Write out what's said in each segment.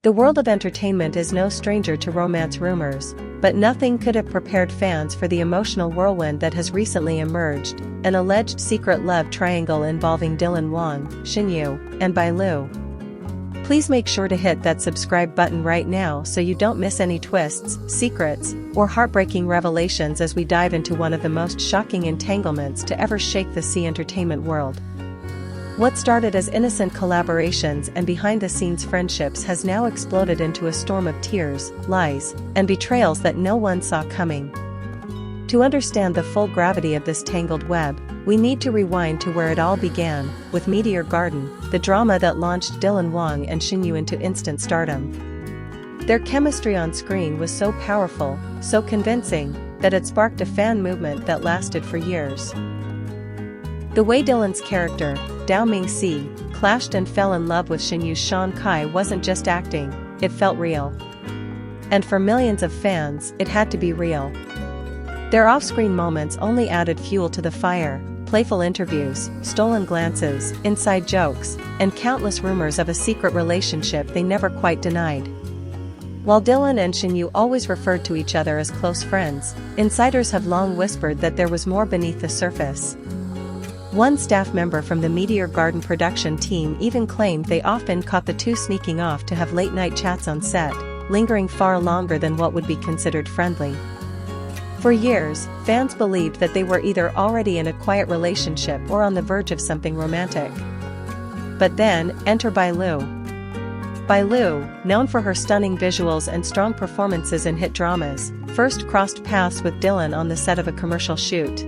The world of entertainment is no stranger to romance rumors, but nothing could have prepared fans for the emotional whirlwind that has recently emerged, an alleged secret love triangle involving Dylan Wang, Shinyu, and Bailu. Please make sure to hit that subscribe button right now so you don't miss any twists, secrets, or heartbreaking revelations as we dive into one of the most shocking entanglements to ever shake the sea entertainment world. What started as innocent collaborations and behind-the-scenes friendships has now exploded into a storm of tears, lies, and betrayals that no one saw coming. To understand the full gravity of this tangled web, we need to rewind to where it all began, with Meteor Garden, the drama that launched Dylan Wang and Shinyu into instant stardom. Their chemistry on screen was so powerful, so convincing, that it sparked a fan movement that lasted for years. The way Dylan's character, Dao Mingxi, clashed and fell in love with Shinyu's Shan Kai wasn't just acting, it felt real. And for millions of fans, it had to be real. Their off-screen moments only added fuel to the fire, playful interviews, stolen glances, inside jokes, and countless rumors of a secret relationship they never quite denied. While Dylan and Shinyu always referred to each other as close friends, insiders have long whispered that there was more beneath the surface. One staff member from the Meteor Garden production team even claimed they often caught the two sneaking off to have late-night chats on set, lingering far longer than what would be considered friendly. For years, fans believed that they were either already in a quiet relationship or on the verge of something romantic. But then, enter Bailu. Bailu, known for her stunning visuals and strong performances in hit dramas, first crossed paths with Dylan on the set of a commercial shoot.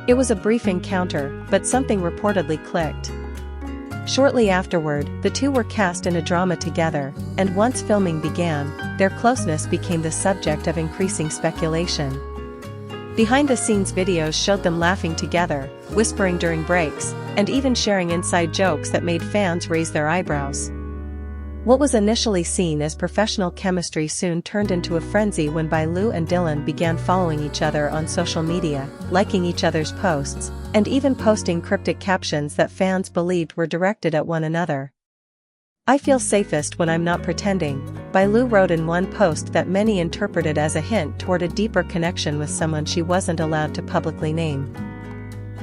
It was a brief encounter, but something reportedly clicked. Shortly afterward, the two were cast in a drama together, and once filming began, their closeness became the subject of increasing speculation. Behind-the-scenes videos showed them laughing together, whispering during breaks, and even sharing inside jokes that made fans raise their eyebrows. What was initially seen as professional chemistry soon turned into a frenzy when Bailu and Dylan began following each other on social media, liking each other's posts, and even posting cryptic captions that fans believed were directed at one another. "I feel safest when I'm not pretending," Bailu wrote in one post that many interpreted as a hint toward a deeper connection with someone she wasn't allowed to publicly name.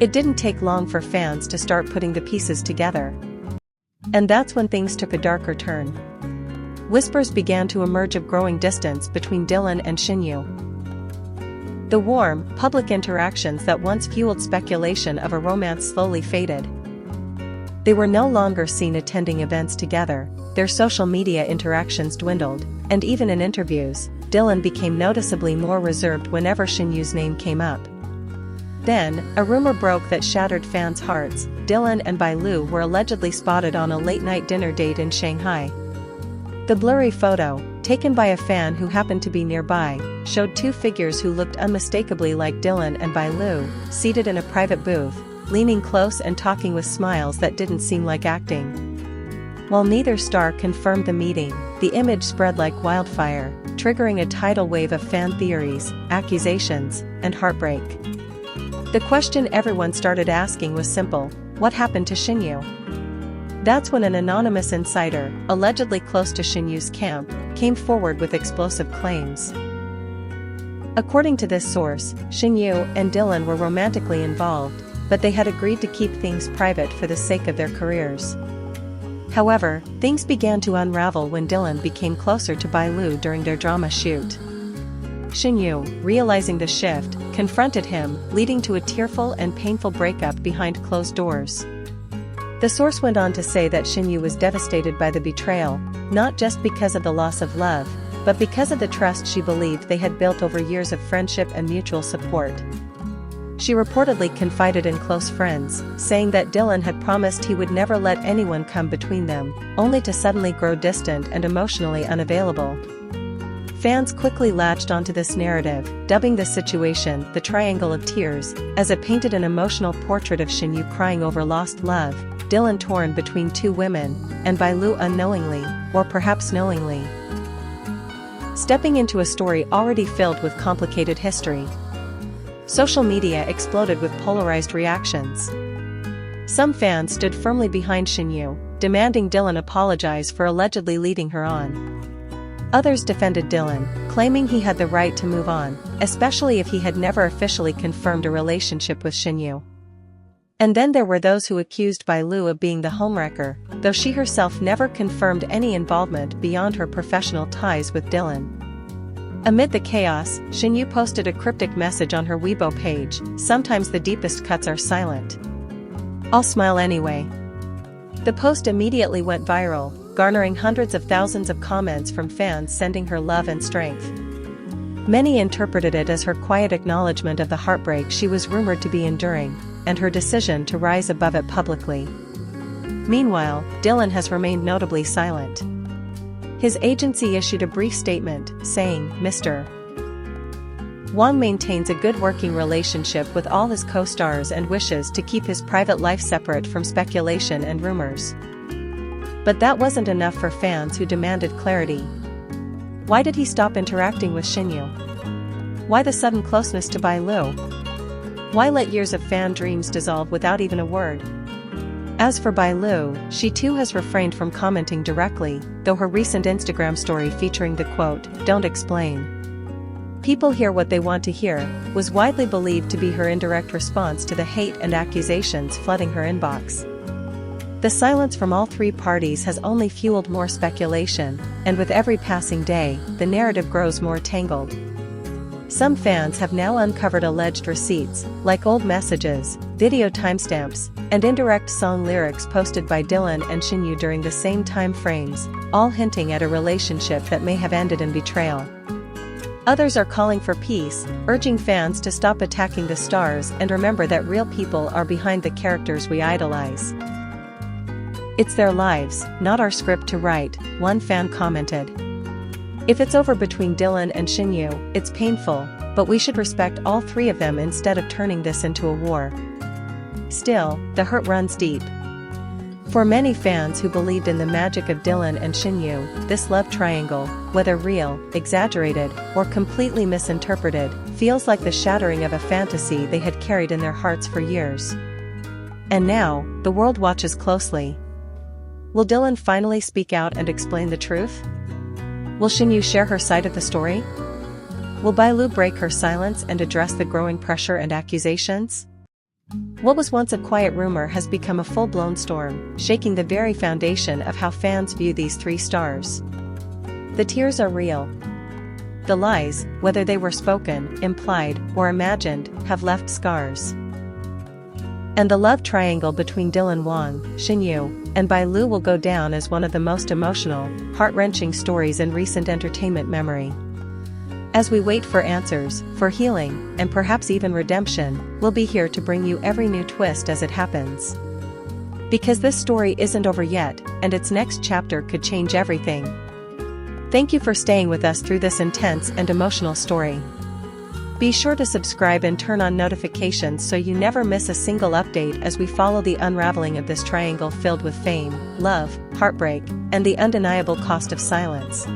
It didn't take long for fans to start putting the pieces together. And that's when things took a darker turn. Whispers began to emerge of growing distance between Dylan and Shinyu. The warm, public interactions that once fueled speculation of a romance slowly faded. They were no longer seen attending events together, their social media interactions dwindled, and even in interviews, Dylan became noticeably more reserved whenever Shinyu's name came up. Then, a rumor broke that shattered fans' hearts. Dylan and Bailu were allegedly spotted on a late-night dinner date in Shanghai. The blurry photo, taken by a fan who happened to be nearby, showed two figures who looked unmistakably like Dylan and Bailu, seated in a private booth, leaning close and talking with smiles that didn't seem like acting. While neither star confirmed the meeting, the image spread like wildfire, triggering a tidal wave of fan theories, accusations, and heartbreak. The question everyone started asking was simple: what happened to Shinyu? That's when an anonymous insider, allegedly close to Shinyu's camp, came forward with explosive claims. According to this source, Shinyu and Dylan were romantically involved, but they had agreed to keep things private for the sake of their careers. However, things began to unravel when Dylan became closer to Bailu during their drama shoot. Shinyu, realizing the shift, confronted him, leading to a tearful and painful breakup behind closed doors. The source went on to say that Shinyu was devastated by the betrayal, not just because of the loss of love, but because of the trust she believed they had built over years of friendship and mutual support. She reportedly confided in close friends, saying that Dylan had promised he would never let anyone come between them, only to suddenly grow distant and emotionally unavailable. Fans quickly latched onto this narrative, dubbing the situation the Triangle of Tears, as it painted an emotional portrait of Shinyu crying over lost love, Dylan torn between two women, and Bailu unknowingly, or perhaps knowingly, stepping into a story already filled with complicated history. Social media exploded with polarized reactions. Some fans stood firmly behind Shinyu, demanding Dylan apologize for allegedly leading her on. Others defended Dylan, claiming he had the right to move on, especially if he had never officially confirmed a relationship with Shinyu. And then there were those who accused Bailu of being the homewrecker, though she herself never confirmed any involvement beyond her professional ties with Dylan. Amid the chaos, Shinyu posted a cryptic message on her Weibo page: "Sometimes the deepest cuts are silent. I'll smile anyway." The post immediately went viral, garnering hundreds of thousands of comments from fans sending her love and strength. Many interpreted it as her quiet acknowledgement of the heartbreak she was rumored to be enduring, and her decision to rise above it publicly. Meanwhile, Dylan has remained notably silent. His agency issued a brief statement, saying, "Mr. Wang maintains a good working relationship with all his co-stars and wishes to keep his private life separate from speculation and rumors." But that wasn't enough for fans who demanded clarity. Why did he stop interacting with Shinyu? Why the sudden closeness to Bailu? Why let years of fan dreams dissolve without even a word? As for Bailu, she too has refrained from commenting directly, though her recent Instagram story featuring the quote, "Don't explain. People hear what they want to hear," was widely believed to be her indirect response to the hate and accusations flooding her inbox. The silence from all three parties has only fueled more speculation, and with every passing day, the narrative grows more tangled. Some fans have now uncovered alleged receipts, like old messages, video timestamps, and indirect song lyrics posted by Dylan and Shinyu during the same time frames, all hinting at a relationship that may have ended in betrayal. Others are calling for peace, urging fans to stop attacking the stars and remember that real people are behind the characters we idolize. "It's their lives, not our script to write," one fan commented. "If it's over between Dylan and Shinyu, it's painful, but we should respect all three of them instead of turning this into a war." Still, the hurt runs deep. For many fans who believed in the magic of Dylan and Shinyu, this love triangle, whether real, exaggerated, or completely misinterpreted, feels like the shattering of a fantasy they had carried in their hearts for years. And now, the world watches closely. Will Dylan finally speak out and explain the truth? Will Shinyu share her side of the story? Will Bailu break her silence and address the growing pressure and accusations? What was once a quiet rumor has become a full-blown storm, shaking the very foundation of how fans view these three stars. The tears are real. The lies, whether they were spoken, implied, or imagined, have left scars. And the love triangle between Dylan Wang, Shinyu, and Bailu will go down as one of the most emotional, heart-wrenching stories in recent entertainment memory. As we wait for answers, for healing, and perhaps even redemption, we'll be here to bring you every new twist as it happens. Because this story isn't over yet, and its next chapter could change everything. Thank you for staying with us through this intense and emotional story. Be sure to subscribe and turn on notifications so you never miss a single update as we follow the unraveling of this triangle filled with fame, love, heartbreak, and the undeniable cost of silence.